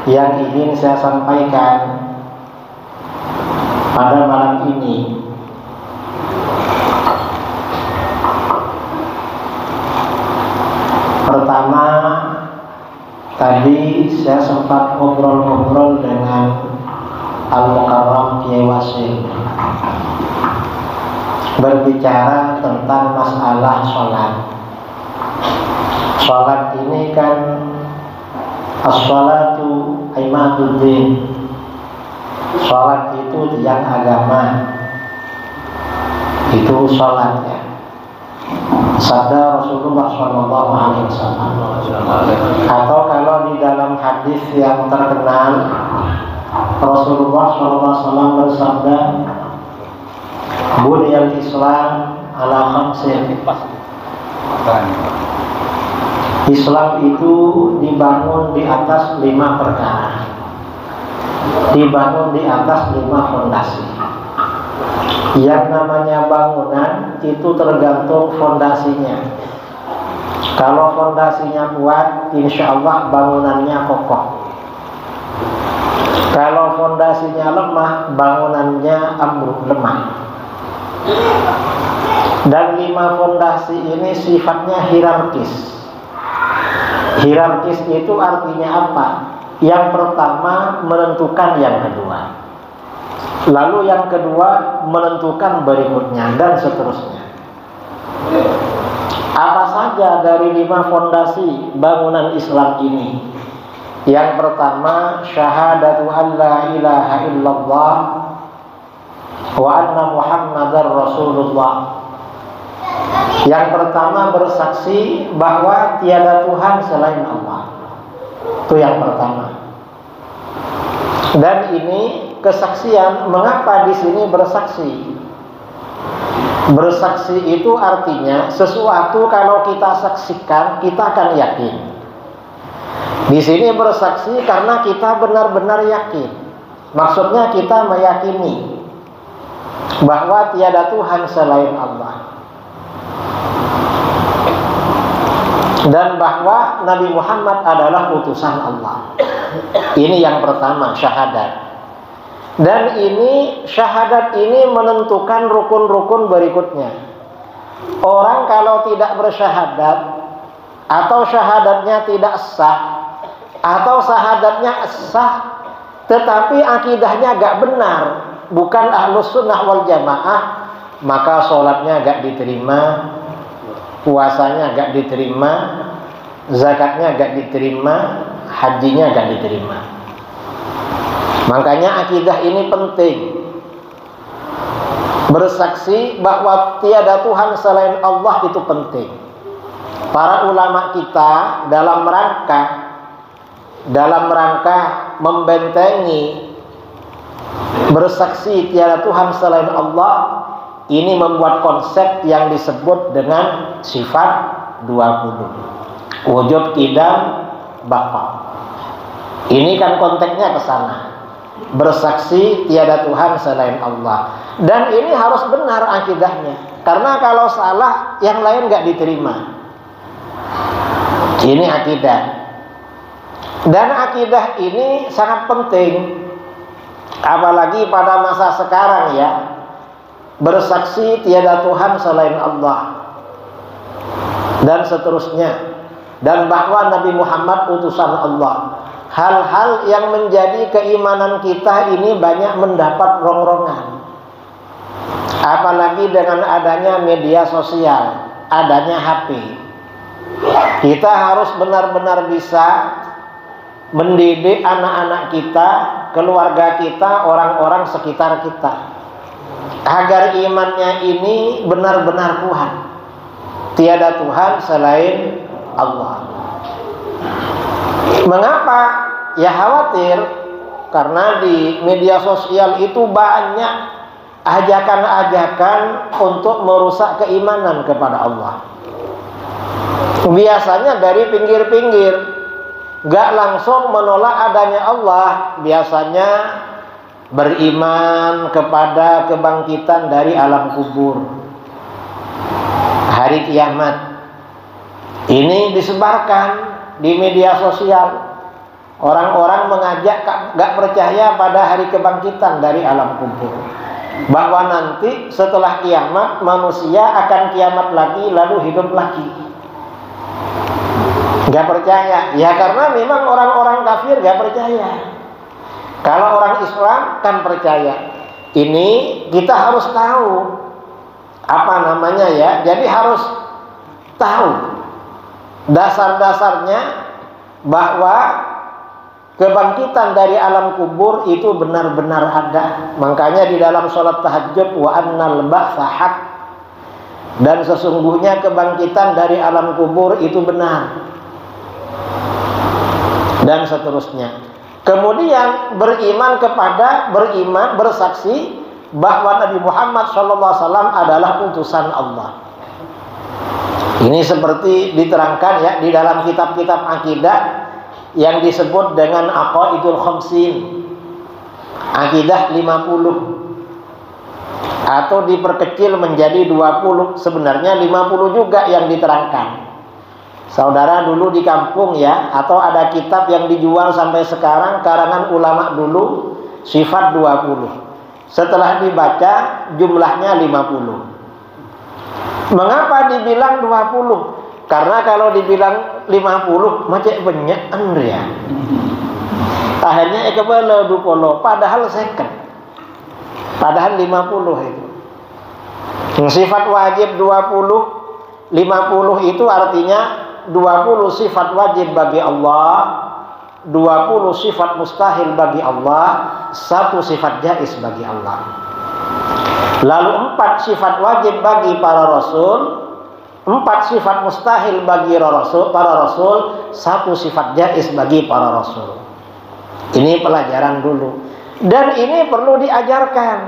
yang ingin saya sampaikan pada malam ini. Pertama, tadi saya sempat ngobrol-ngobrol dengan Al-Mukarram Kiai Wasil, berbicara tentang masalah sholat. Sholat ini kan as-sholatu imaduddin. Sholat itu tiang agama. Itu sholatnya. Sabda Rasulullah SAW. Atau kalau di dalam hadis yang terkenal, Rasulullah SAW bersabda, Buniyal Islam ala khamsin. Islam itu dibangun di atas 5 perkara, dibangun di atas 5 fondasi. Yang namanya bangunan itu tergantung fondasinya. Kalau fondasinya kuat, insya Allah bangunannya kokoh. Kalau fondasinya lemah, bangunannya ambruk, lemah. Dan 5 fondasi ini sifatnya hierarkis. Hierarkis itu artinya apa? Yang pertama menentukan yang kedua, lalu yang kedua menentukan berikutnya, dan seterusnya. Apa saja dari 5 fondasi bangunan Islam ini? Yang pertama, syahadatu an la ilaha illallah wa anna Muhammadar Rasulullah. Yang pertama bersaksi bahwa tiada Tuhan selain Allah. Itu yang pertama. Dan ini kesaksian, mengapa di sini bersaksi? Bersaksi itu artinya sesuatu kalau kita saksikan, kita akan yakin. Di sini bersaksi karena kita benar-benar yakin. Maksudnya kita meyakini bahwa tiada Tuhan selain Allah, dan bahwa Nabi Muhammad adalah utusan Allah. Ini yang pertama, syahadat. Dan ini syahadat ini menentukan rukun-rukun berikutnya. Orang kalau tidak bersyahadat, atau syahadatnya tidak sah, atau syahadatnya sah tetapi akidahnya gak benar, bukan ahlus sunnah wal jamaah, maka sholatnya gak diterima, puasanya gak diterima, zakatnya gak diterima, hajinya gak diterima. Makanya akidah ini penting. Bersaksi bahwa tiada Tuhan selain Allah itu penting. Para ulama kita dalam rangka membentengi bersaksi tiada Tuhan selain Allah, ini membuat konsep yang disebut dengan sifat 20. Wujud, qidam, baqa. Ini kan konteksnya ke sana. Bersaksi tiada Tuhan selain Allah. Dan ini harus benar akidahnya. Karena kalau salah, yang lain gak diterima. Ini akidah. Dan akidah ini sangat penting. Apalagi pada masa sekarang ya. Bersaksi tiada Tuhan selain Allah, dan seterusnya, dan bahwa Nabi Muhammad utusan Allah. Hal-hal yang menjadi keimanan kita ini banyak mendapat rongrongan. Apalagi dengan adanya media sosial, adanya HP. Kita harus benar-benar bisa mendidik anak-anak kita, keluarga kita, orang-orang sekitar kita, agar imannya ini benar-benar kuat. Tiada Tuhan selain Allah. Mengapa? Ya khawatir karena di media sosial itu banyak ajakan-ajakan untuk merusak keimanan kepada Allah. Biasanya dari pinggir-pinggir, gak langsung menolak adanya Allah. Biasanya beriman kepada kebangkitan dari alam kubur, hari kiamat. Ini disebarkan di media sosial. Orang-orang mengajak gak percaya pada hari kebangkitan dari alam kubur, bahwa nanti setelah kiamat manusia akan kiamat lagi lalu hidup lagi. Gak percaya, ya karena memang orang-orang kafir gak percaya. Kalau orang Islam kan percaya. Ini kita harus tahu apa namanya ya. Jadi harus tahu dasar-dasarnya bahwa kebangkitan dari alam kubur itu benar-benar ada. Makanya di dalam sholat tahajud, wa annal ba'tsa haq, dan sesungguhnya kebangkitan dari alam kubur itu benar, dan seterusnya. Kemudian beriman bersaksi bahwa Nabi Muhammad SAW adalah utusan Allah. Ini seperti diterangkan ya di dalam kitab-kitab akidah yang disebut dengan Aqaidul Khamsin, akidah 50, atau diperkecil menjadi 20. Sebenarnya 50 juga yang diterangkan. Saudara dulu di kampung ya, atau ada kitab yang dijual sampai sekarang karangan ulama dulu, sifat 20. Setelah dibaca jumlahnya 50. Mengapa dibilang 20? Karena kalau dibilang 50 macam banyak ya. Akhirnya ekebala 20, padahal second. Padahal 50 itu. Sifat wajib 20, 50 itu artinya 20 sifat wajib bagi Allah, 20 sifat mustahil bagi Allah, 1 sifat jaiz bagi Allah. Lalu 4 sifat wajib bagi para rasul, 4 sifat mustahil bagi para rasul, 1 sifat jaiz bagi para rasul. Ini pelajaran dulu. Dan ini perlu diajarkan,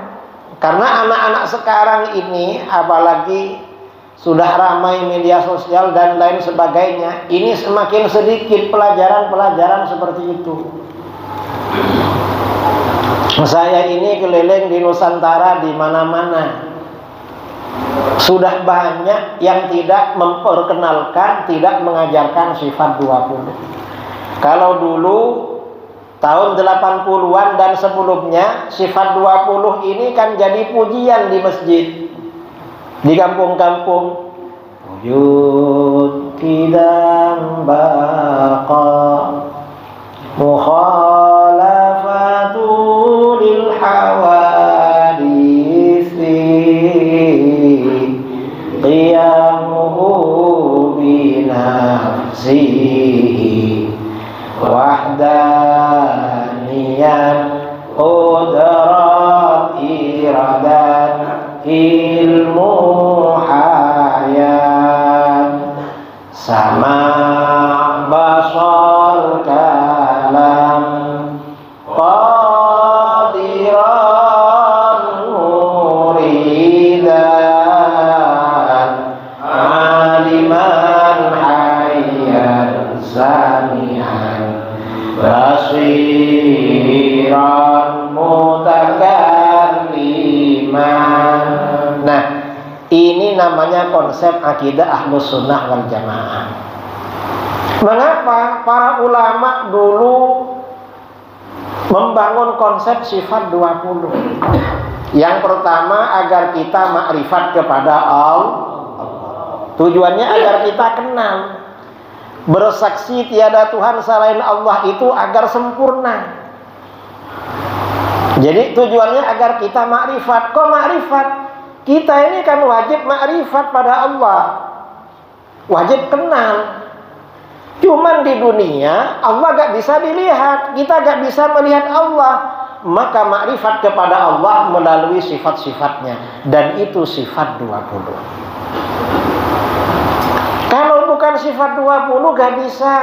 karena anak-anak sekarang ini apalagi sudah ramai media sosial dan lain sebagainya, ini semakin sedikit pelajaran-pelajaran seperti itu. Saya ini keliling di Nusantara di mana-mana, sudah banyak yang tidak memperkenalkan, tidak mengajarkan sifat 20. Kalau dulu tahun 80-an dan sebelumnya, sifat 20 ini kan jadi pujian di masjid, di kampung-kampung. Wujud kidan baqa mukhalafatu lil hawadisi qiyamuhu binafsihi wahdaniyan qudrat iradan ilmu hayat sama basar kalam qadiran muridan aliman hayyan sami'an basiran mutakalliman. Nah, ini namanya konsep akidah Ahlus Sunnah wal Jamaah. Mengapa para ulama dulu membangun konsep sifat 20? Yang pertama agar kita makrifat kepada Allah. Tujuannya agar kita kenal, bersaksi tiada Tuhan selain Allah itu agar sempurna. Jadi tujuannya agar kita makrifat. Kok makrifat? Kita ini kan wajib makrifat pada Allah, wajib kenal. Cuman di dunia Allah gak bisa dilihat, kita gak bisa melihat Allah. Maka makrifat kepada Allah melalui sifat-sifatnya, dan itu sifat 20. Kalau bukan sifat 20 gak bisa.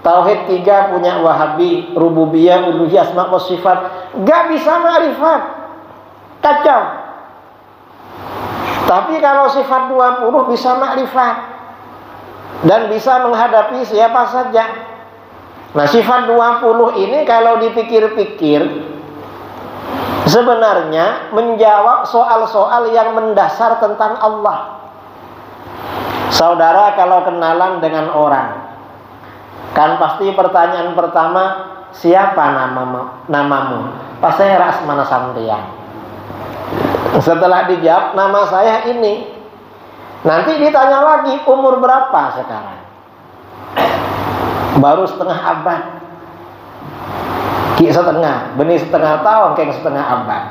Tauhid 3 punya Wahabi, rububiyah, uluhiyah, asma wa sifat, gak bisa makrifat, kacau. Tapi kalau sifat 20 bisa makrifat dan bisa menghadapi siapa saja. Nah, sifat 20 ini kalau dipikir-pikir sebenarnya menjawab soal-soal yang mendasar tentang Allah. Saudara kalau kenalan dengan orang, kan pasti pertanyaan pertama, siapa namamu? Pas saya Rasmana Samriang. Setelah dijawab, nama saya ini. Nanti ditanya lagi, umur berapa sekarang? Baru setengah abad. Ki setengah, benih setengah tahun, keng setengah abad.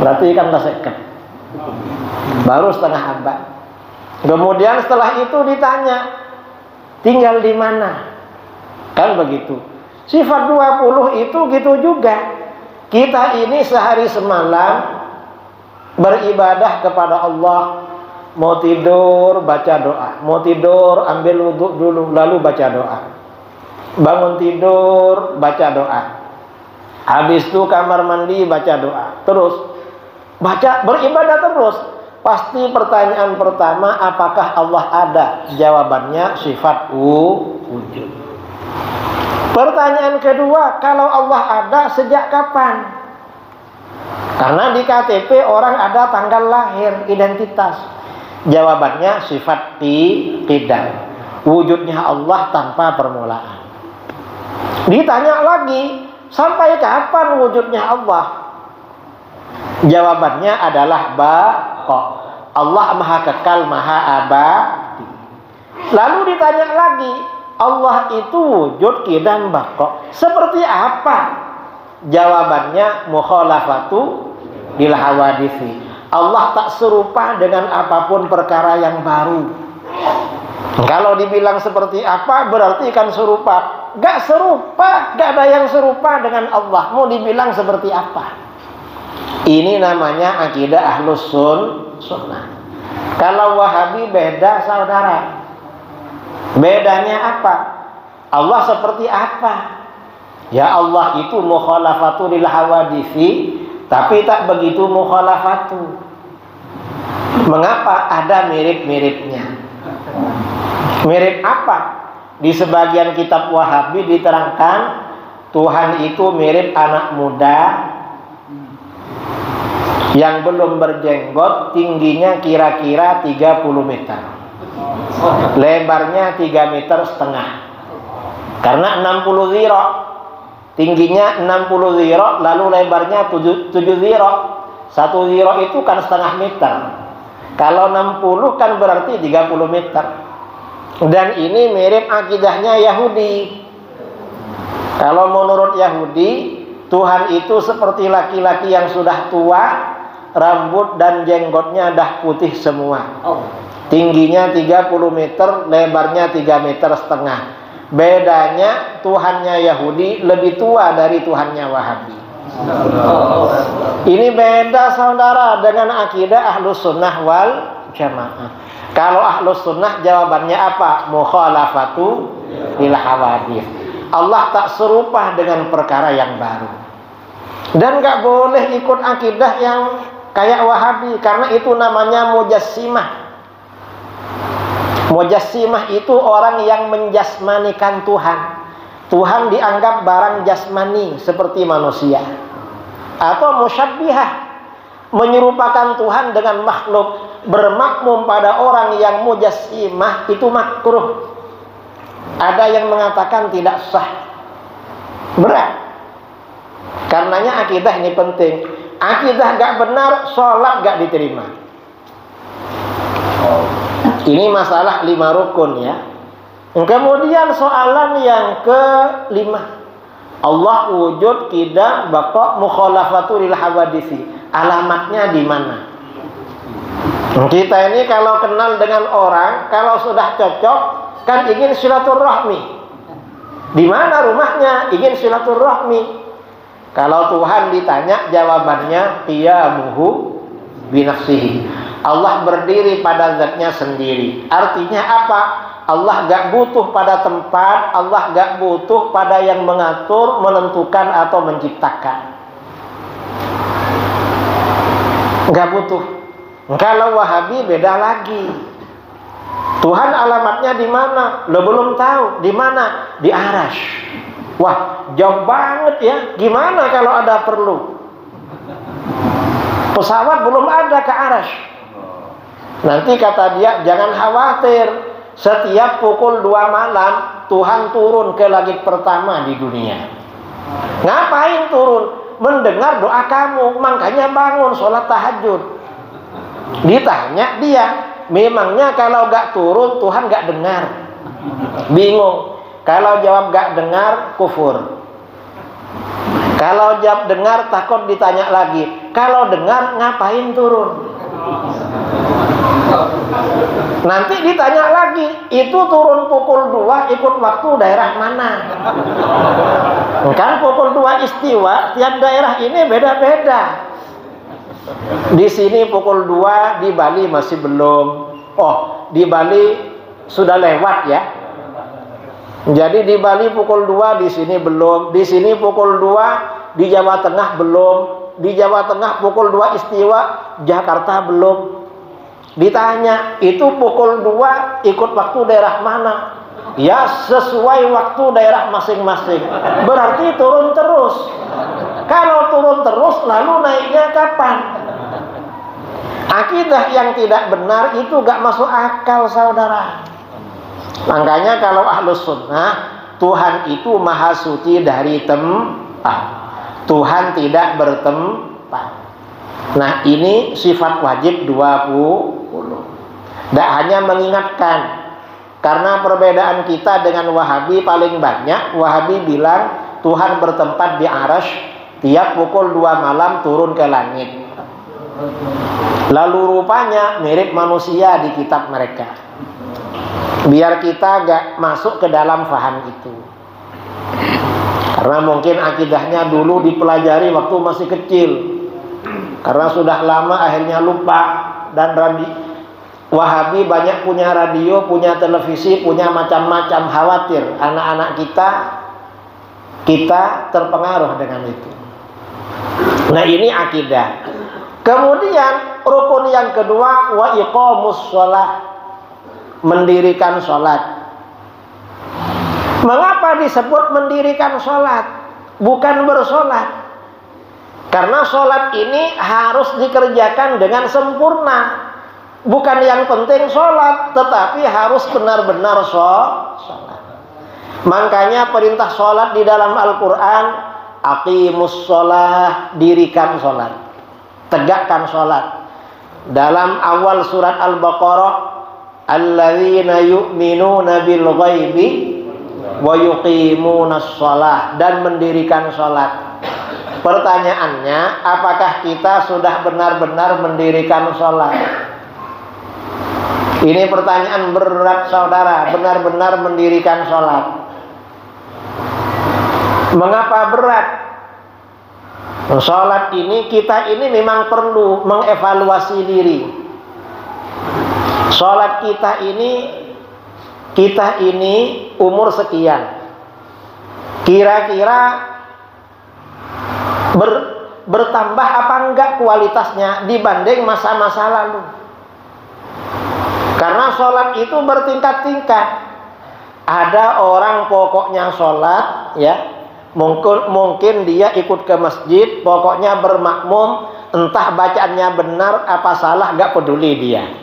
Berarti kan seket. Baru setengah abad. Kemudian setelah itu ditanya, tinggal di mana? Kan begitu. Sifat 20 itu gitu juga. Kita ini sehari semalam beribadah kepada Allah. Mau tidur baca doa, mau tidur ambil wudhu dulu lalu baca doa. Bangun tidur baca doa. Habis itu kamar mandi baca doa. Terus baca, beribadah terus. Pasti pertanyaan pertama, apakah Allah ada? Jawabannya sifat wujud. Pertanyaan kedua, kalau Allah ada sejak kapan? Karena di KTP orang ada tanggal lahir, identitas. Jawabannya sifat qidam. Wujudnya Allah tanpa permulaan. Ditanya lagi, sampai kapan wujudnya Allah? Jawabannya adalah baqa. Allah maha kekal, maha abadi. Lalu ditanya lagi, Allah itu wujud qidam baqa. Seperti apa? Jawabannya mukhalafatu bil hawadisi. Allah tak serupa dengan apapun perkara yang baru. Kalau dibilang seperti apa berarti kan serupa. Gak serupa, gak ada yang serupa dengan Allah. Mau dibilang seperti apa? Ini namanya akidah Ahlus Sunnah. Kalau Wahabi beda saudara. Bedanya apa? Allah seperti apa? Ya Allah itu mukhalafatu lil hawadisi, tapi tak begitu mukhalafatu. Mengapa? Ada mirip-miripnya. Mirip apa? Di sebagian kitab Wahabi diterangkan Tuhan itu mirip anak muda yang belum berjenggot, tingginya kira-kira 30 meter, lebarnya 3,5 meter. Karena 60 ziro, tingginya 60 ziro, lalu lebarnya 7 ziro. 1 ziro itu kan setengah meter. Kalau 60 kan berarti 30 meter. Dan ini mirip akidahnya Yahudi. Kalau menurut Yahudi, Tuhan itu seperti laki-laki yang sudah tua, rambut dan jenggotnya dah putih semua. Tingginya 30 meter, lebarnya 3,5 meter. Bedanya Tuhannya Yahudi lebih tua dari Tuhannya Wahabi. Ini beda saudara dengan akidah Ahlus Sunnah wal Jamaah. Kalau Ahlus Sunnah jawabannya apa? Mukhalafatu lil hawadith. Allah tak serupa dengan perkara yang baru. Dan gak boleh ikut akidah yang kayak Wahabi, karena itu namanya mujassimah. Mujassimah itu orang yang menjasmanikan Tuhan. Tuhan dianggap barang jasmani seperti manusia. Atau musyabbihah, menyerupakan Tuhan dengan makhluk. Bermakmum pada orang yang mujassimah itu makruh. Ada yang mengatakan tidak sah, berat. Karenanya akidah ini penting. Akidah gak benar, sholat gak diterima. Ini masalah 5 rukun ya. Kemudian soalan yang ke-5, Allah wujud qidam baqa mukhalafatu lil hawadisi. Alamatnya di mana? Kita ini kalau kenal dengan orang, kalau sudah cocok kan ingin silaturahmi. Di mana rumahnya? Ingin silaturahmi. Kalau Tuhan ditanya, jawabannya qiyamuhu binafsihi. Allah berdiri pada zatnya sendiri. Artinya apa? Allah gak butuh pada tempat, Allah gak butuh pada yang mengatur, menentukan atau menciptakan. Gak butuh. Kalau Wahabi beda lagi. Tuhan alamatnya di mana? Lo belum tahu. Di mana? Di Arasy. Wah, jauh banget ya. Gimana kalau ada perlu? Pesawat belum ada ke Arasy. Nanti kata dia, jangan khawatir. Setiap pukul 2 malam Tuhan turun ke langit pertama di dunia. Ngapain turun? Mendengar doa kamu, makanya bangun sholat tahajud. Ditanya dia, memangnya kalau gak turun Tuhan gak dengar? Bingung. Kalau jawab gak dengar, kufur. Kalau jawab dengar, takut ditanya lagi. Kalau dengar, ngapain turun? Nanti ditanya lagi, itu turun pukul 2 ikut waktu daerah mana? Kan pukul 2 istiwa, tiap daerah ini beda-beda. Di sini pukul 2, di Bali masih belum. Oh, di Bali sudah lewat ya. Jadi di Bali pukul 2, di sini belum. Di sini pukul 2, di Jawa Tengah belum. Di Jawa Tengah pukul 2 istiwa, Jakarta belum. Ditanya, itu pukul 2 ikut waktu daerah mana? Ya sesuai waktu daerah masing-masing. Berarti turun terus. Kalau turun terus, lalu naiknya kapan? Akidah yang tidak benar itu gak masuk akal, saudara. Makanya kalau ahlus sunnah, Tuhan itu maha suci dari tempat. Tuhan tidak bertempat. Nah ini sifat wajib 20. Tidak hanya mengingatkan. Karena perbedaan kita dengan Wahabi paling banyak. Wahabi bilang Tuhan bertempat di arasy, tiap pukul 2 malam turun ke langit. Lalu rupanya mirip manusia di kitab mereka. Biar kita gak masuk ke dalam faham itu. Karena mungkin akidahnya dulu dipelajari waktu masih kecil. Karena sudah lama akhirnya lupa. Dan Wahabi banyak punya radio, punya televisi, punya macam-macam. Khawatir anak-anak kita terpengaruh dengan itu. Nah ini akidah. Kemudian rukun yang kedua, wa iqamus shalah, mendirikan sholat. Mengapa disebut mendirikan sholat, bukan bersolat? Karena sholat ini harus dikerjakan dengan sempurna. Bukan yang penting sholat, tetapi harus benar-benar sholat. Makanya perintah sholat di dalam Al-Quran, aqimus sholah, dirikan sholat, tegakkan sholat. Dalam awal surat Al-Baqarah, alladzina yu'minuna bil ghaibi wa yuqimunas sholah, dan mendirikan sholat. Pertanyaannya, apakah kita sudah benar-benar mendirikan sholat? Ini pertanyaan berat, saudara. Benar-benar mendirikan sholat. Mengapa berat? Sholat ini, kita ini memang perlu mengevaluasi diri. Sholat kita ini umur sekian. Kira-kira bertambah apa enggak kualitasnya dibanding masa-masa lalu? Karena sholat itu bertingkat-tingkat. Ada orang pokoknya sholat, ya, mungkin dia ikut ke masjid, pokoknya bermakmum, entah bacaannya benar apa salah, gak peduli dia.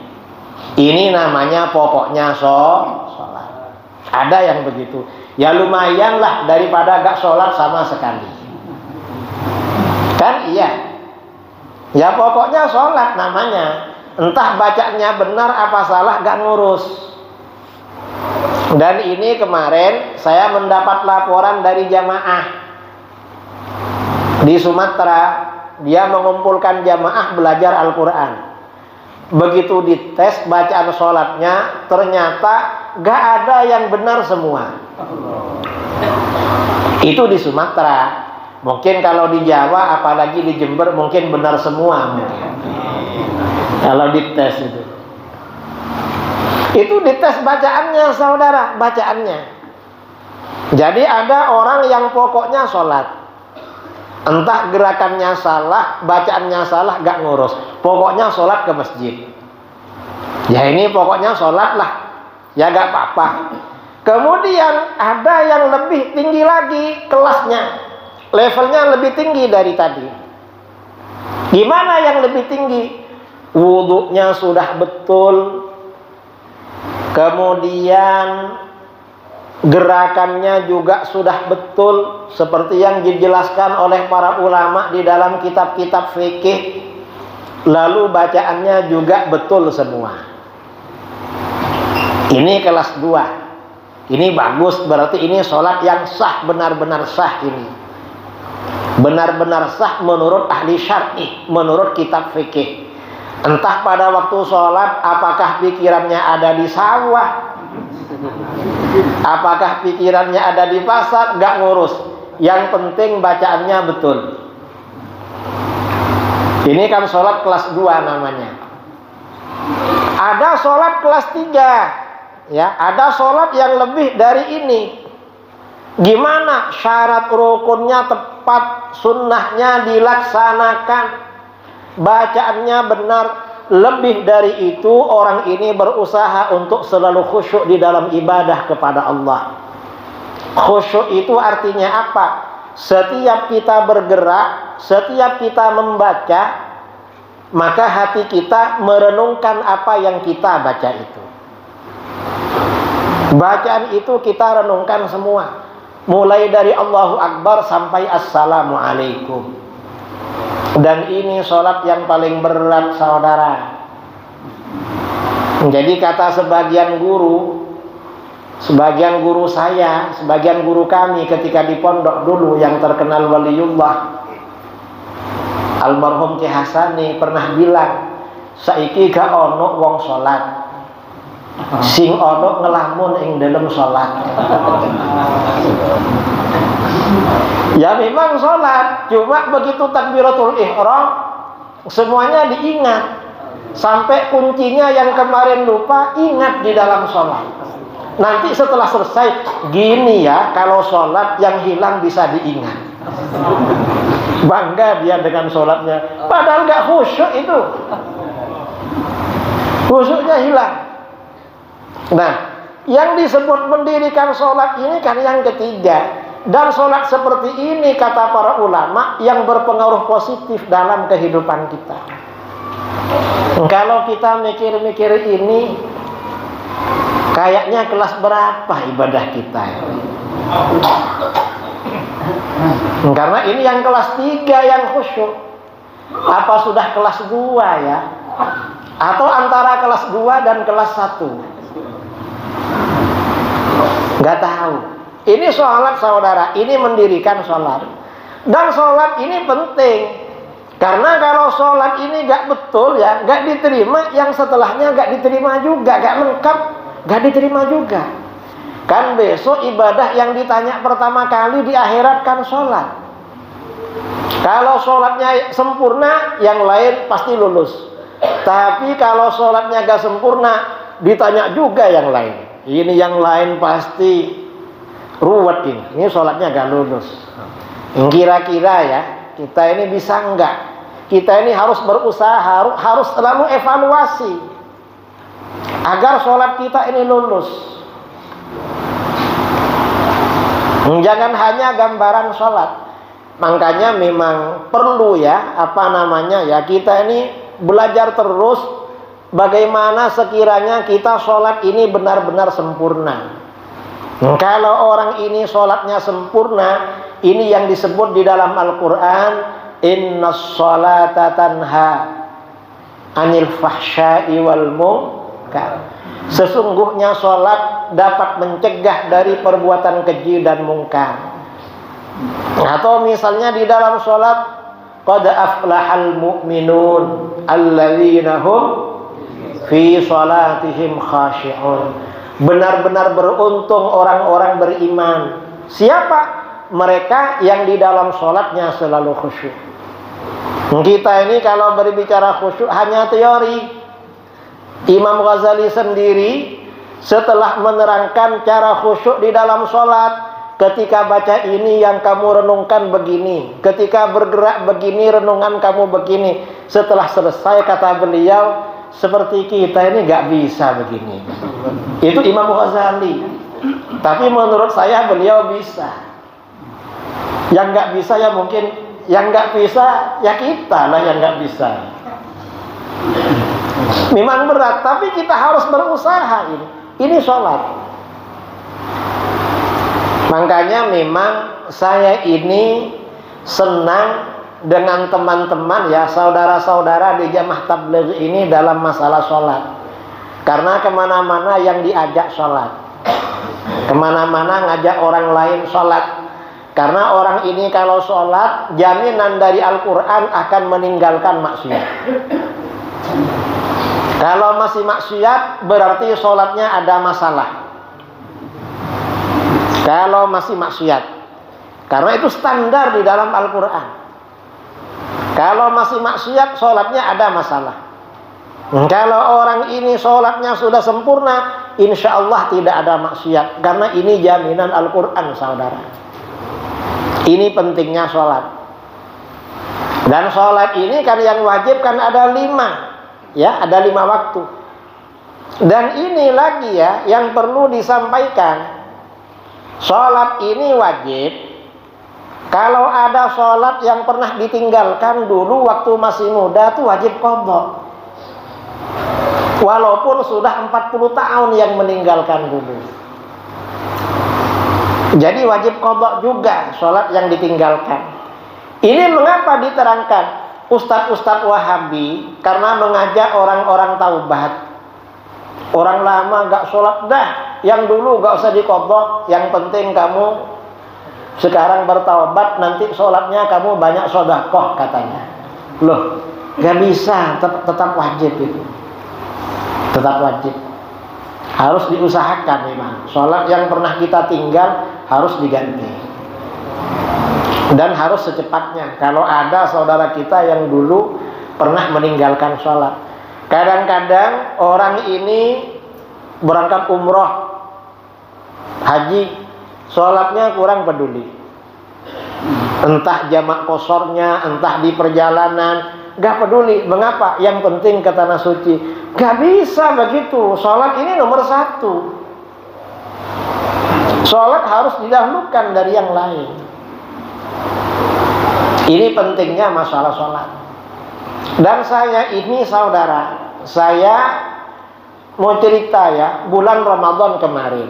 Ini namanya pokoknya sholat. Ada yang begitu. Ya lumayan lah daripada gak sholat sama sekali. Kan iya. Ya pokoknya sholat namanya. Entah bacanya benar apa salah gak ngurus. Dan ini kemarin saya mendapat laporan dari jamaah di Sumatera. Dia mengumpulkan jamaah belajar Al-Quran. Begitu dites bacaan sholatnya, ternyata gak ada yang benar semua. Itu di Sumatera. Mungkin kalau di Jawa, apalagi di Jember, mungkin benar semua mungkin. Kalau dites itu dites bacaannya, saudara, bacaannya. Jadi ada orang yang pokoknya sholat, entah gerakannya salah, bacaannya salah, gak ngurus, pokoknya sholat ke masjid. Ya ini pokoknya sholat lah, ya gak apa-apa. Kemudian ada yang lebih tinggi lagi kelasnya, levelnya lebih tinggi dari tadi. Gimana yang lebih tinggi? Wudunya sudah betul, kemudian Gerakannya juga sudah betul seperti yang dijelaskan oleh para ulama di dalam kitab-kitab fikih. Lalu bacaannya juga betul semua. Ini kelas 2. Ini bagus, berarti ini sholat yang sah, benar-benar sah ini. Benar-benar sah menurut ahli syar'i, menurut kitab fikih. Entah pada waktu sholat apakah pikirannya ada di sawah, apakah pikirannya ada di pasar, gak ngurus. Yang penting bacaannya betul. Ini kan sholat kelas 2 namanya. Ada sholat kelas 3, ya, ada sholat yang lebih dari ini. Gimana syarat rukunnya tepat, sunnahnya dilaksanakan, bacaannya benar. Lebih dari itu, orang ini berusaha untuk selalu khusyuk di dalam ibadah kepada Allah. Khusyuk itu artinya apa? Setiap kita bergerak, setiap kita membaca, maka hati kita merenungkan apa yang kita baca itu. Bacaan itu kita renungkan semua, mulai dari Allahu Akbar sampai Assalamualaikum. Dan ini sholat yang paling berat, saudara. Jadi kata sebagian guru saya, sebagian guru kami ketika di pondok dulu yang terkenal waliullah, almarhum Ki Hasani, pernah bilang, saiki gak ono wong sholat, sing ono ngelamun ing dalam sholat. Ya memang sholat, cuma begitu takbiratul ihram semuanya diingat. Sampai kuncinya yang kemarin lupa, ingat di dalam sholat. Nanti setelah selesai, gini ya, kalau sholat yang hilang bisa diingat. Bangga dia dengan sholatnya, padahal gak khusyuk itu. Khusyuknya hilang. Nah, yang disebut mendirikan sholat ini kan yang ketiga. Dan sholat seperti ini, kata para ulama, yang berpengaruh positif dalam kehidupan kita. Kalau kita mikir-mikir ini, kayaknya kelas berapa ibadah kita? Karena ini yang kelas 3 yang khusyuk. Apa sudah kelas 2 ya? Atau antara kelas 2 dan kelas 1? Gak tahu. Ini sholat, saudara, ini mendirikan sholat. Dan sholat ini penting, karena kalau sholat ini gak betul ya, gak diterima, yang setelahnya gak diterima juga, gak lengkap, gak diterima juga. Kan besok ibadah yang ditanya pertama kali di akhirat kan sholat. Kalau sholatnya sempurna, yang lain pasti lulus. Tapi kalau sholatnya gak sempurna, ditanya juga yang lain. Ini yang lain pasti ruwet ini sholatnya gak lulus. Kira-kira ya, kita ini bisa enggak? Kita ini harus berusaha, harus selalu evaluasi agar sholat kita ini lulus. Jangan hanya gambaran sholat. Makanya memang perlu ya, kita ini belajar terus bagaimana sekiranya kita sholat ini benar-benar sempurna. Kalau orang ini sholatnya sempurna, ini yang disebut di dalam Al-Quran, innas sholata tanha anil fahsya'i wal munkar. Sesungguhnya sholat dapat mencegah dari perbuatan keji dan mungkar. Atau misalnya di dalam sholat, qad aflahal mu'minun alladzina hum fi sholatihim khashi'un. Benar-benar beruntung orang-orang beriman. Siapa? Mereka yang di dalam sholatnya selalu khusyuk. Kita ini kalau berbicara khusyuk hanya teori. Imam Ghazali sendiri setelah menerangkan cara khusyuk di dalam sholat, ketika baca ini yang kamu renungkan begini, ketika bergerak begini renungan kamu begini. Setelah selesai, kata beliau, seperti kita ini gak bisa begini. Itu Imam Ghazali. Tapi menurut saya beliau bisa. Yang gak bisa ya mungkin, yang gak bisa ya kita lah yang gak bisa. Memang berat, tapi kita harus berusaha ini. Ini sholat. Makanya memang saya ini senang dengan teman-teman ya, saudara-saudara di jamaah tabligh ini dalam masalah sholat. Karena kemana-mana yang diajak sholat, kemana-mana ngajak orang lain sholat. Karena orang ini kalau sholat, jaminan dari Al-Quran akan meninggalkan maksiat. Kalau masih maksiat, berarti sholatnya ada masalah. Kalau masih maksiat, karena itu standar di dalam Al-Quran. Kalau masih maksiat, sholatnya ada masalah. Kalau orang ini sholatnya sudah sempurna, insya Allah tidak ada maksiat. Karena ini jaminan Al-Quran, saudara. Ini pentingnya sholat. Dan sholat ini kan yang wajib kan ada 5. Ya, ada 5 waktu. Dan ini lagi ya, yang perlu disampaikan. Sholat ini wajib. Kalau ada sholat yang pernah ditinggalkan dulu waktu masih muda, itu wajib qadha. Walaupun sudah 40 tahun yang meninggalkan dulu. Jadi wajib qadha juga sholat yang ditinggalkan. Ini mengapa diterangkan Ustadz-ustadz Wahabi? Karena mengajak orang-orang taubat. Orang lama gak sholat dah, yang dulu gak usah diqadha. Yang penting kamu sekarang bertaubat, nanti sholatnya kamu banyak sedekah katanya. Loh, gak bisa, tetap wajib itu. Tetap wajib. Harus diusahakan memang. Sholat yang pernah kita tinggal harus diganti. Dan harus secepatnya. Kalau ada saudara kita yang dulu pernah meninggalkan sholat. Kadang-kadang orang ini berangkat umroh, haji, sholatnya kurang peduli. Entah jamak kosornya, entah di perjalanan, gak peduli. Mengapa? Yang penting ke tanah suci. Gak bisa begitu. Sholat ini nomor 1. Sholat harus didahulukan dari yang lain. Ini pentingnya masalah sholat. Dan saya ini saudara, saya mau cerita ya, bulan Ramadan kemarin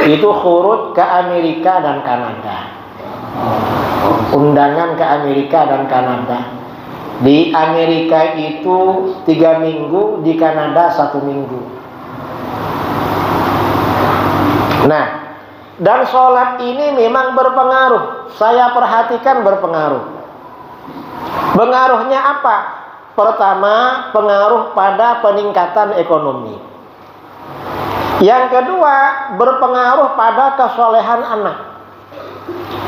itu khurud ke Amerika dan Kanada. Undangan ke Amerika dan Kanada. Di Amerika itu 3 minggu, di Kanada 1 minggu. Nah, dan sholat ini memang berpengaruh. Saya perhatikan berpengaruh. Pengaruhnya apa? Pertama, pengaruh pada peningkatan ekonomi. Yang kedua, berpengaruh pada kesolehan anak.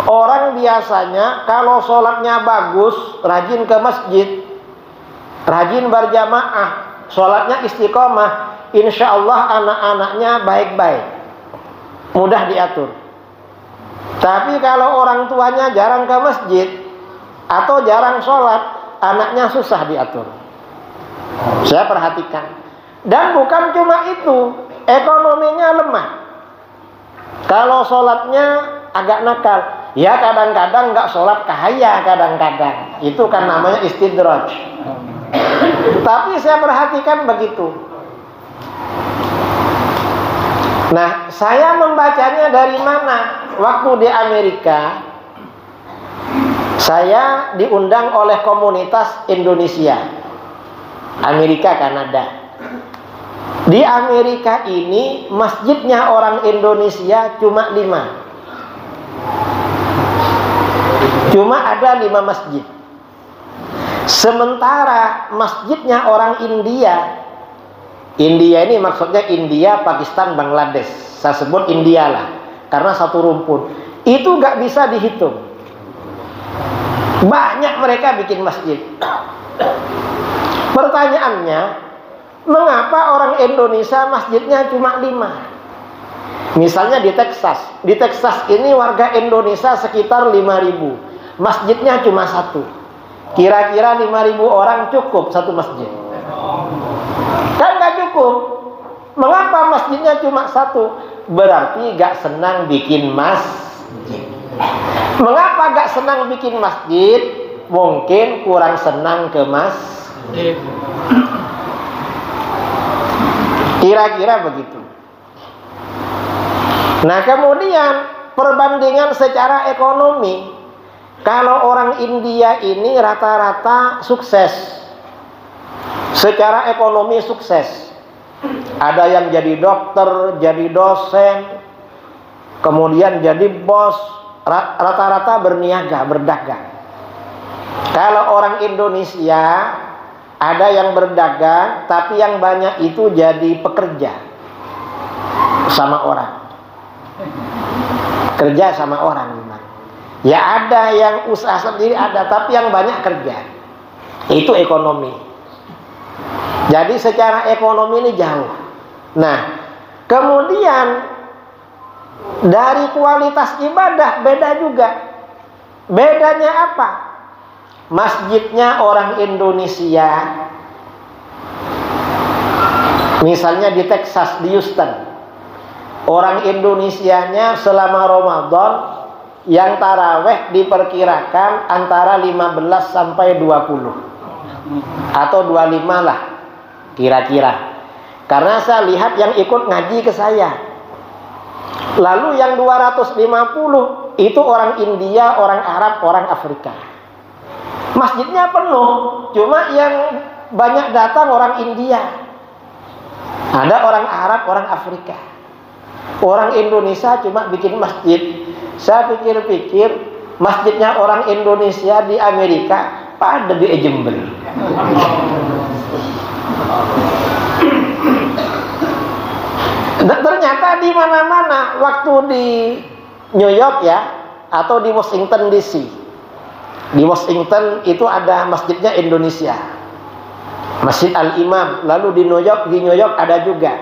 Orang biasanya kalau sholatnya bagus, rajin ke masjid, rajin berjamaah, sholatnya istiqomah, insya Allah anak-anaknya baik-baik, mudah diatur. Tapi kalau orang tuanya jarang ke masjid atau jarang sholat, anaknya susah diatur. Saya perhatikan. Dan bukan cuma itu, ekonominya lemah. Kalau sholatnya agak nakal, ya kadang-kadang nggak sholat kaya, kadang-kadang itu kan namanya istidraj. Tapi saya perhatikan begitu. Nah, saya membacanya dari mana? Waktu di Amerika, saya diundang oleh komunitas Indonesia, Amerika, Kanada. Di Amerika ini masjidnya orang Indonesia cuma 5. Cuma ada 5 masjid. Sementara masjidnya orang India, India ini maksudnya India, Pakistan, Bangladesh. Saya sebut India lah, karena satu rumpun. Itu gak bisa dihitung. Banyak mereka bikin masjid. Pertanyaannya, mengapa orang Indonesia masjidnya cuma 5? Misalnya di Texas. Di Texas ini warga Indonesia sekitar 5.000. Masjidnya cuma 1. Kira-kira 5.000 orang cukup satu masjid? Kan gak cukup. Mengapa masjidnya cuma 1? Berarti gak senang bikin masjid. Mengapa gak senang bikin masjid? Mungkin kurang senang ke masjid. Kira-kira begitu. Nah, kemudian perbandingan secara ekonomi, kalau orang India ini rata-rata sukses, secara ekonomi sukses. Ada yang jadi dokter, jadi dosen, kemudian jadi bos, rata-rata berniaga, berdagang. Kalau orang Indonesia, ada yang berdagang, tapi yang banyak itu jadi pekerja sama orang, kerja sama orang. Ya ada yang usaha sendiri ada, tapi yang banyak kerja. Itu ekonomi. Jadi secara ekonomi ini jauh. Nah, kemudian dari kualitas ibadah beda juga. Bedanya apa? Masjidnya orang Indonesia, misalnya di Texas, di Houston, orang Indonesianya selama Ramadan yang taraweh diperkirakan antara 15 sampai 20 atau 25 lah kira-kira. Karena saya lihat yang ikut ngaji ke saya. Lalu yang 250 itu orang India, orang Arab, orang Afrika. Masjidnya penuh, cuma yang banyak datang orang India. Ada orang Arab, orang Afrika. Orang Indonesia cuma bikin masjid. Saya pikir-pikir masjidnya orang Indonesia di Amerika pada di Ejember. Ternyata di mana-mana, waktu di New York ya, atau di Washington DC. Di Washington itu ada masjidnya Indonesia, Masjid Al-Imam. Lalu di New York ada juga.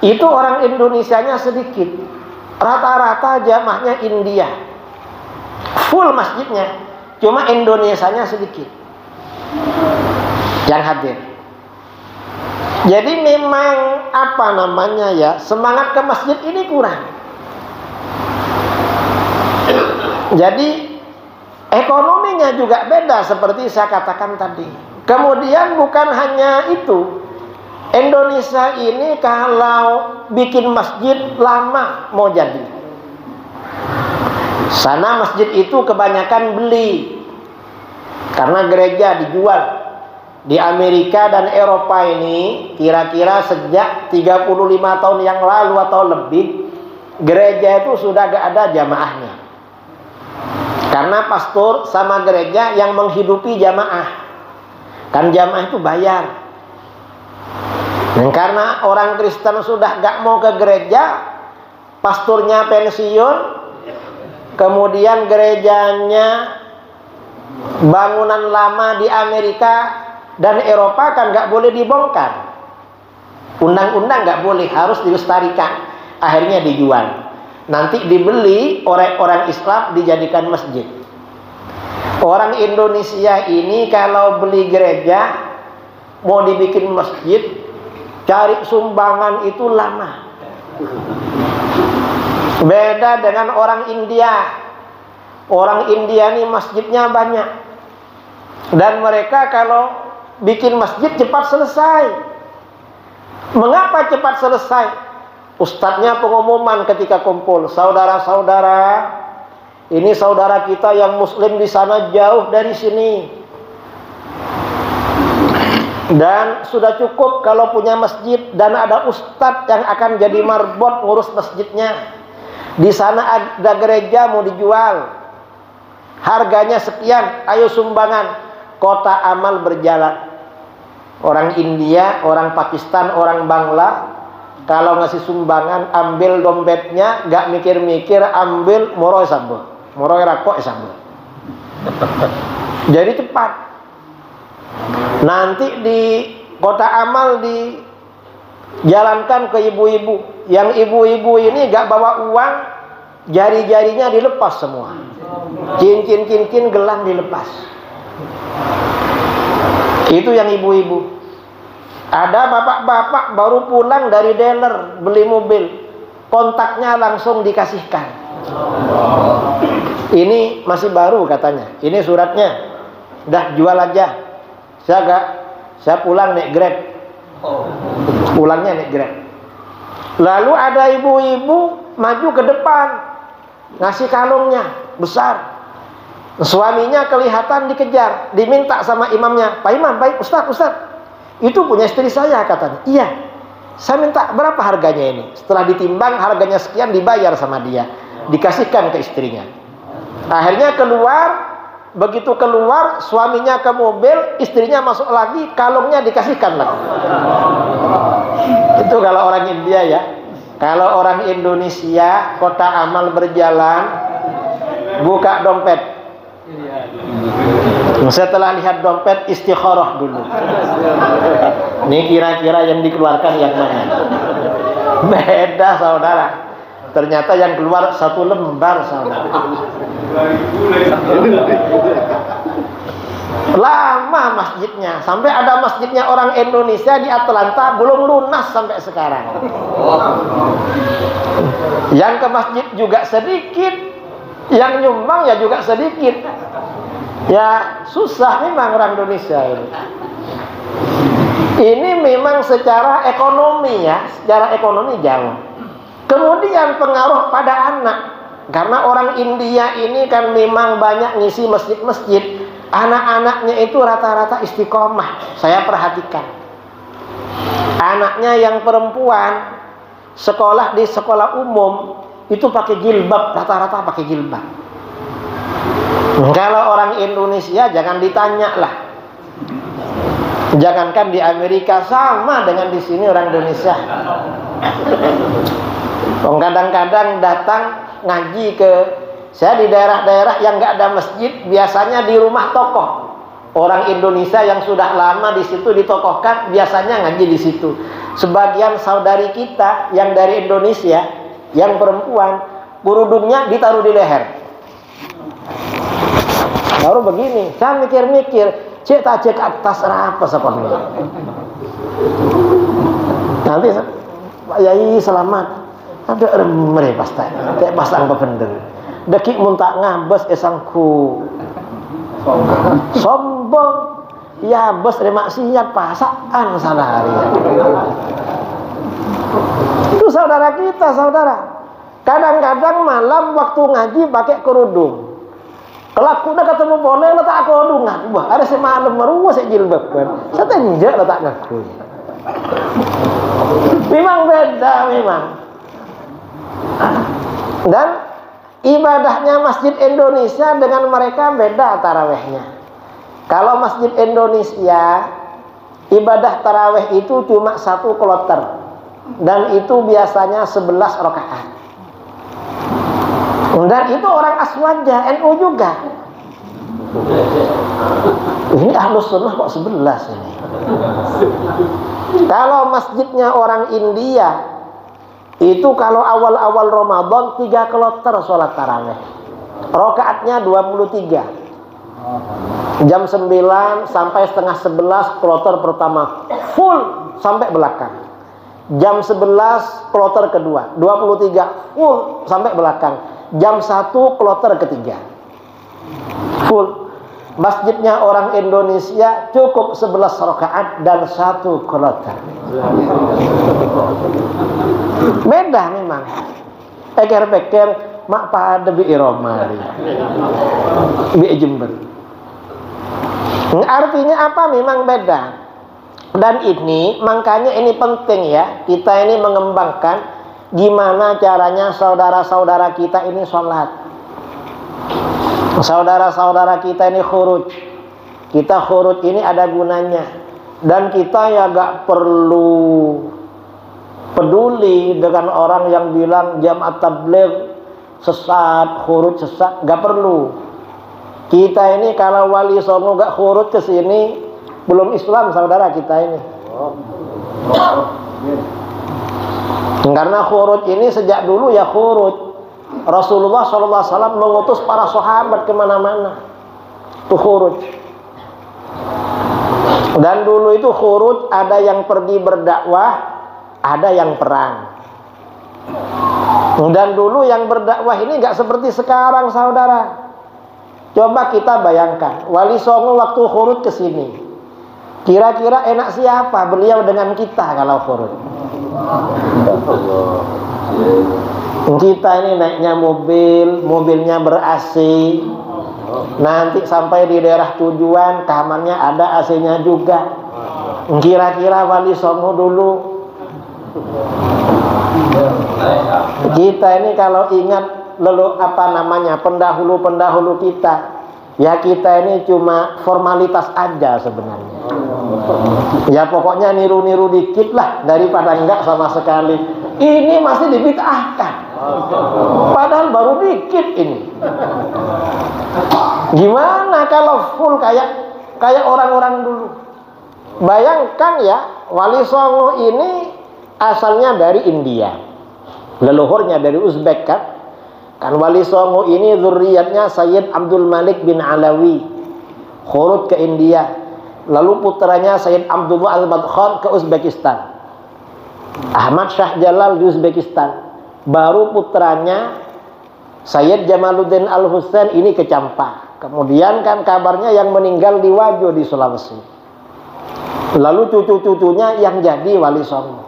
Itu orang Indonesianya sedikit. Rata-rata jamaahnya India. Full masjidnya. Cuma Indonesianya sedikit yang hadir. Jadi memang apa namanya ya, semangat ke masjid ini kurang. Jadi ekonominya juga beda seperti saya katakan tadi. Kemudian bukan hanya itu, Indonesia ini kalau bikin masjid lama mau jadi. Sana masjid itu kebanyakan beli, karena gereja dijual. Di Amerika dan Eropa ini kira-kira sejak 35 tahun yang lalu atau lebih, gereja itu sudah gak ada jamaahnya. Karena pastor sama gereja yang menghidupi jamaah. Kan jamaah itu bayar. Dan karena orang Kristen sudah gak mau ke gereja, pastornya pensiun, kemudian gerejanya bangunan lama di Amerika dan Eropa kan gak boleh dibongkar. Undang-undang gak boleh, harus dilestarikan. Akhirnya dijual. Nanti dibeli oleh orang Islam, dijadikan masjid. Orang Indonesia ini kalau beli gereja, mau dibikin masjid, cari sumbangan itu lama. Beda dengan orang India. Orang India ini masjidnya banyak. Dan mereka kalau bikin masjid cepat selesai. Mengapa cepat selesai? Ustadznya pengumuman ketika kumpul, saudara-saudara, ini saudara kita yang muslim di sana jauh dari sini, dan sudah cukup kalau punya masjid dan ada ustadz yang akan jadi marbot ngurus masjidnya. Di sana ada gereja mau dijual, harganya sekian, ayo sumbangan. Kota amal berjalan. Orang India, orang Pakistan, orang Bangla, kalau ngasih sumbangan, ambil dompetnya, gak mikir-mikir, ambil moroy sambut, moroy rakok sambut. Jadi cepat. Nanti di kota amal dijalankan ke ibu-ibu. Yang ibu-ibu ini gak bawa uang, jari-jarinya dilepas semua. Cincin-cincin gelang dilepas. Itu yang ibu-ibu. Ada bapak-bapak baru pulang dari dealer beli mobil, kontaknya langsung dikasihkan. Ini masih baru katanya. Ini suratnya, udah jual aja. Saya pulang naik Grab. Pulangnya naik Grab. Lalu ada ibu-ibu maju ke depan, ngasih kalungnya besar. Suaminya kelihatan dikejar, diminta sama imamnya, Pak Imam, baik Ustaz, itu punya istri saya katanya. Iya, saya minta berapa harganya ini. Setelah ditimbang harganya sekian, dibayar sama dia, dikasihkan ke istrinya. Akhirnya keluar. Begitu keluar, suaminya ke mobil, istrinya masuk lagi, kalungnya dikasihkan lagi. Itu kalau orang India ya. Kalau orang Indonesia, kota amal berjalan, buka dompet. Setelah lihat dompet, istikharah dulu. Ini kira-kira yang dikeluarkan yang mana? Beda saudara. Ternyata yang keluar 1 lembar saudara. Lama masjidnya. Sampai ada masjidnya orang Indonesia di Atlanta belum lunas sampai sekarang. Yang ke masjid juga sedikit, yang nyumbang ya juga sedikit. Ya susah memang orang Indonesia ini. Ini memang secara ekonomi ya, secara ekonomi jauh. Kemudian pengaruh pada anak. Karena orang India ini kan memang banyak ngisi masjid-masjid. Anak-anaknya itu rata-rata istiqomah. Saya perhatikan. Anaknya yang perempuan sekolah di sekolah umum itu pakai jilbab, rata-rata pakai jilbab. Kalau orang Indonesia jangan ditanya lah. Jangankan di Amerika, sama dengan di sini orang Indonesia. Kadang-kadang datang ngaji ke saya di daerah-daerah yang nggak ada masjid, biasanya di rumah tokoh. Orang Indonesia yang sudah lama di situ ditokohkan, biasanya ngaji di situ. Sebagian saudari kita yang dari Indonesia, yang perempuan, kerudungnya ditaruh di leher. Baru begini, saya mikir-mikir, cek tak cek atas apa sekolahnya. Nanti Pak Yai selamat. Ada remere pasti, tak pasang bener. Deki muntak ngabes esangku. Sombong. Ya bos maksiat pasaan sana hari. Itu saudara kita, saudara. Kadang-kadang malam waktu ngaji pakai kerudung. Kalau aku udah ketemu boleh letak kerudungan. Wah, ada semalam meruah saya jilbab kan. Saya tenjak letak ngaku. Memang beda memang. Dan ibadahnya masjid Indonesia dengan mereka beda tarawehnya. Kalau masjid Indonesia ibadah taraweh itu cuma 1 kloter dan itu biasanya 11 rakaat. Dan itu orang Aswaja, NU juga. Ini Ahlus Sunnah kok 11 ini. Kalau masjidnya orang India itu kalau awal-awal Ramadan 3 kloter sholat taraweh. Rakaatnya 23. Jam 9 sampai setengah 11 kloter pertama full sampai belakang. Jam 11 kloter kedua 23 full sampai belakang. Jam 1 kloter ketiga full. Masjidnya orang Indonesia cukup 11 rakaat dan 1 kloter. Beda memang. Peker-peker mak pada bi Iroma bi Jember. Artinya apa? Memang beda. Dan ini makanya ini penting ya, kita ini mengembangkan gimana caranya saudara-saudara kita ini sholat. Saudara-saudara kita ini khuruj. Kita khuruj ini ada gunanya. Dan kita ya gak perlu peduli dengan orang yang bilang jamaah tabligh sesat, khuruj sesat. Gak perlu. Kita ini kalau Wali Songo gak khuruj ke sini, belum Islam saudara kita ini. Karena khuruj ini sejak dulu ya khuruj. Rasulullah SAW mengutus para sahabat kemana-mana. Itu khuruj. Dan dulu itu khuruj ada yang pergi berdakwah, ada yang perang. Dan dulu yang berdakwah ini gak seperti sekarang saudara. Coba kita bayangkan, Wali Songo waktu khuruj ke sini. Kira-kira enak siapa beliau dengan kita kalau khuruj? Kita ini naiknya mobil, mobilnya ber-AC. Nanti sampai di daerah tujuan, kamarnya ada AC-nya juga. Kira-kira Wali Songo dulu. Kita ini kalau ingat pendahulu-pendahulu kita, ya kita ini cuma formalitas aja sebenarnya. Ya pokoknya niru-niru dikit lah daripada enggak sama sekali. Ini masih dibid'ahkan, padahal baru dikit ini. Gimana kalau full kayak orang-orang dulu? Bayangkan ya, Wali Songo ini asalnya dari India, leluhurnya dari Uzbek kan? Kan Wali Songo ini zuriatnya Sayyid Abdul Malik bin Alawi, khurut ke India. Lalu putranya Sayyid Abdullah Al-Badkhan ke Uzbekistan, Ahmad Shah Jalal di Uzbekistan. Baru putranya Sayyid Jamaluddin Al-Husain ini ke Campa. Kemudian kan kabarnya yang meninggal di Wajo di Sulawesi. Lalu cucu-cucunya yang jadi Wali Songo.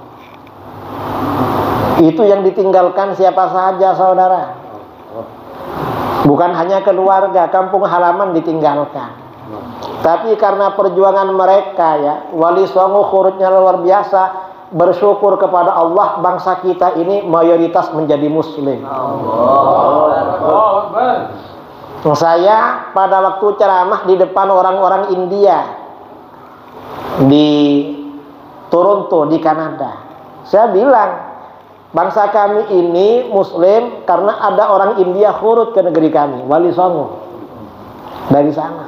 Itu yang ditinggalkan siapa saja saudara. Bukan hanya keluarga, kampung halaman ditinggalkan. Tapi karena perjuangan mereka ya, Wali Songo khurutnya luar biasa. Bersyukur kepada Allah, bangsa kita ini mayoritas menjadi muslim. Saya pada waktu ceramah di depan orang-orang India di Toronto di Kanada, saya bilang bangsa kami ini muslim karena ada orang India khurut ke negeri kami, Wali Songo dari sana.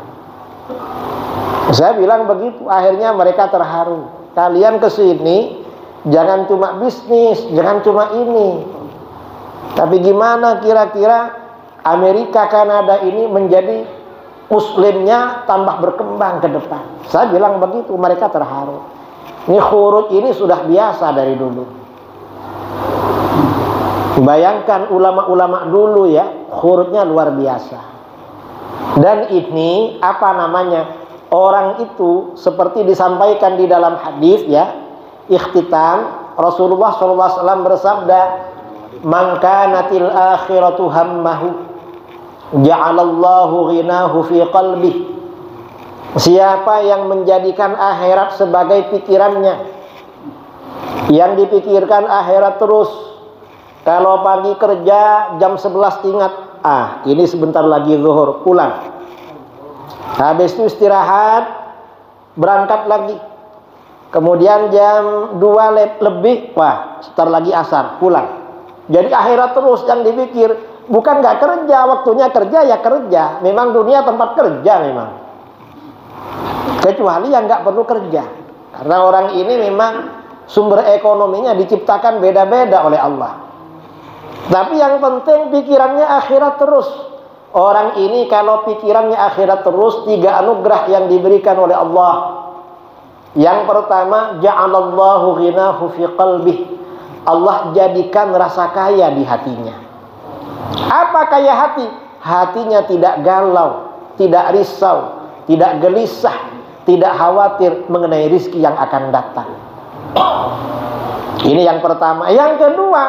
Saya bilang begitu, akhirnya mereka terharu. Kalian kesini jangan cuma bisnis, jangan cuma ini, tapi gimana kira-kira Amerika, Kanada ini menjadi muslimnya tambah berkembang ke depan. Saya bilang begitu, mereka terharu. Ini khurut ini sudah biasa dari dulu. Bayangkan ulama-ulama dulu ya, khurutnya luar biasa. Dan ini apa namanya? Orang itu seperti disampaikan di dalam hadis ya, ikhtitam, Rasulullah SAW bersabda, "Man kanatil akhiratu hammahu, ja'alallahu ghinahu fi qalbih." Siapa yang menjadikan akhirat sebagai pikirannya, yang dipikirkan akhirat terus. Kalau pagi kerja jam 11 ingat, ini sebentar lagi zuhur, pulang. Habis itu istirahat, berangkat lagi. Kemudian jam 2 lebih, sebentar lagi asar, pulang. Jadi akhirat terus yang dipikir. Bukan nggak kerja, waktunya kerja ya kerja. Memang dunia tempat kerja memang. Kecuali yang nggak perlu kerja. Karena orang ini memang sumber ekonominya diciptakan beda-beda oleh Allah. Tapi yang penting pikirannya akhirat terus. Orang ini kalau pikirannya akhirat terus, 3 anugerah yang diberikan oleh Allah. Yang pertama, ja'alallahu ghinahu fi qalbih. Allah jadikan rasa kaya di hatinya. Apa kaya hati? Hatinya tidak galau, tidak risau, tidak gelisah, tidak khawatir mengenai rizki yang akan datang. Ini yang pertama. Yang kedua,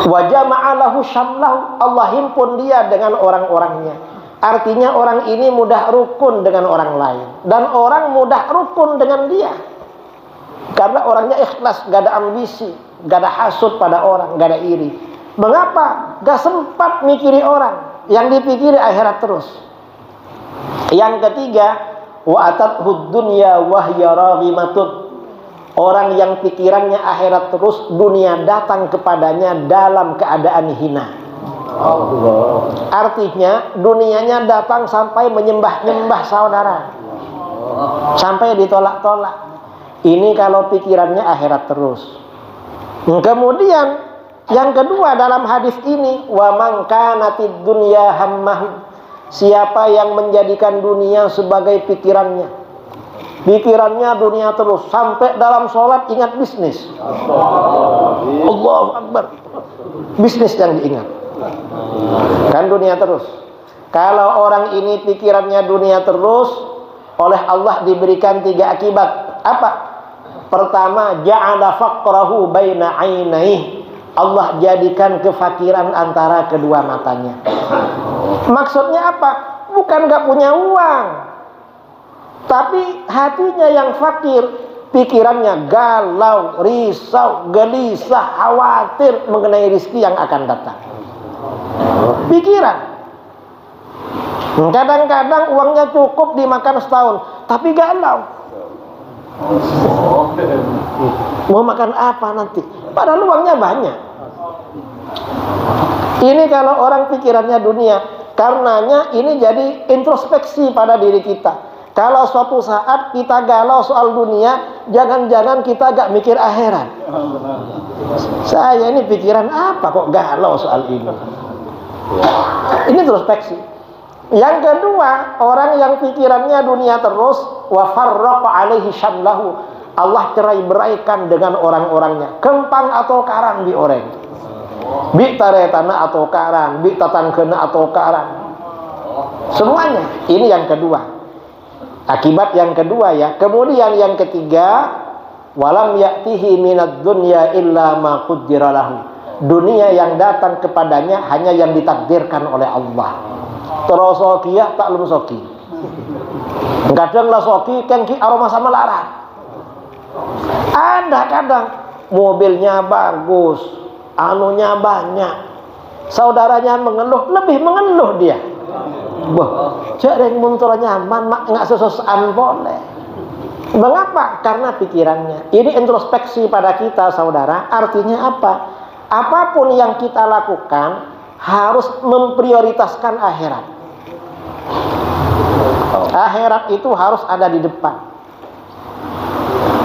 wa jama'alahu syamlahu. Allah himpun dia dengan orang-orangnya. Artinya orang ini mudah rukun dengan orang lain, dan orang mudah rukun dengan dia. Karena orangnya ikhlas, gak ada ambisi, gak ada hasud pada orang, gak ada iri. Mengapa? Gak sempat mikiri orang, yang dipikiri akhirat terus. Yang ketiga, wa atathud dunya wa hiya raghimatun. Orang yang pikirannya akhirat terus, dunia datang kepadanya dalam keadaan hina. Artinya dunianya datang sampai menyembah-nyembah saudara, sampai ditolak-tolak. Ini kalau pikirannya akhirat terus. Kemudian yang kedua dalam hadis ini, wa man kanatid dunya hammahu. Siapa yang menjadikan dunia sebagai pikirannya, pikirannya dunia terus, sampai dalam sholat ingat bisnis. Allahu Akbar, bisnis yang diingat. Kan dunia terus. Kalau orang ini pikirannya dunia terus, oleh Allah diberikan 3 akibat. Apa? Pertama, ja'ala faqrahu baina 'ainaihi. Allah jadikan kefakiran antara kedua matanya. Maksudnya apa? Bukan gak punya uang, tapi hatinya yang fakir, pikirannya galau, risau, gelisah, khawatir mengenai rezeki yang akan datang. Pikiran. Kadang-kadang uangnya cukup dimakan setahun, tapi galau. Mau makan apa nanti? Padahal uangnya banyak. Ini kalau orang pikirannya dunia, karenanya ini jadi introspeksi pada diri kita. Kalau suatu saat kita galau soal dunia, jangan-jangan kita gak mikir akhirat. Saya ini pikiran apa kok galau soal ini? Ini introspeksi. Yang kedua, orang yang pikirannya dunia terus, wa farraqa alaihi syamlahu. Allah cerai-beraikan dengan orang-orangnya. Kempang atau karang dioreng. Bi taretana atau karang, bi tatangkeuna atau karang. Semuanya. Ini yang kedua. Akibat yang kedua ya. Kemudian yang ketiga, walam ya'tihi minad dunya illa ma qaddara lahu. Dunia yang datang kepadanya hanya yang ditakdirkan oleh Allah. Terus sokia tak lum soki. Kadang lah soki kan ki aroma sama larat. Ada kadang mobilnya bagus, anunya banyak, saudaranya mengeluh, lebih mengeluh dia. Wah, jarang muntur nyaman, mak nggak sesusan boleh. Mengapa? Karena pikirannya. Ini introspeksi pada kita, saudara. Artinya apa? Apapun yang kita lakukan harus memprioritaskan akhirat. Akhirat itu harus ada di depan.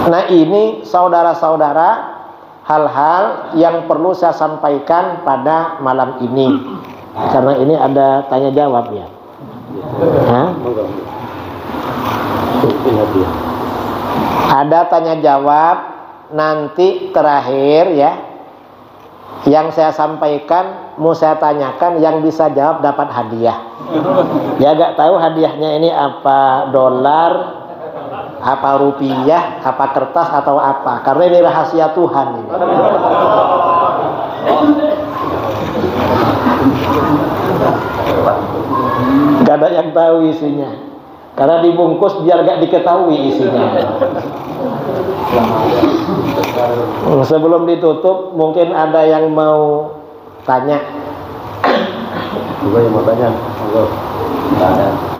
Nah, ini saudara-saudara, hal-hal yang perlu saya sampaikan pada malam ini. Karena ini ada tanya jawab ya. Hah? Ada tanya jawab nanti terakhir ya. Yang saya sampaikan mau saya tanyakan, yang bisa jawab dapat hadiah. Ya gak tahu hadiahnya ini apa, dolar, apa rupiah, apa kertas atau apa. Karena ini rahasia Tuhan ini. Gak ada yang tahu isinya. Karena dibungkus biar gak diketahui isinya. Sebelum ditutup, mungkin ada yang mau tanya. Juga yang mau tanya.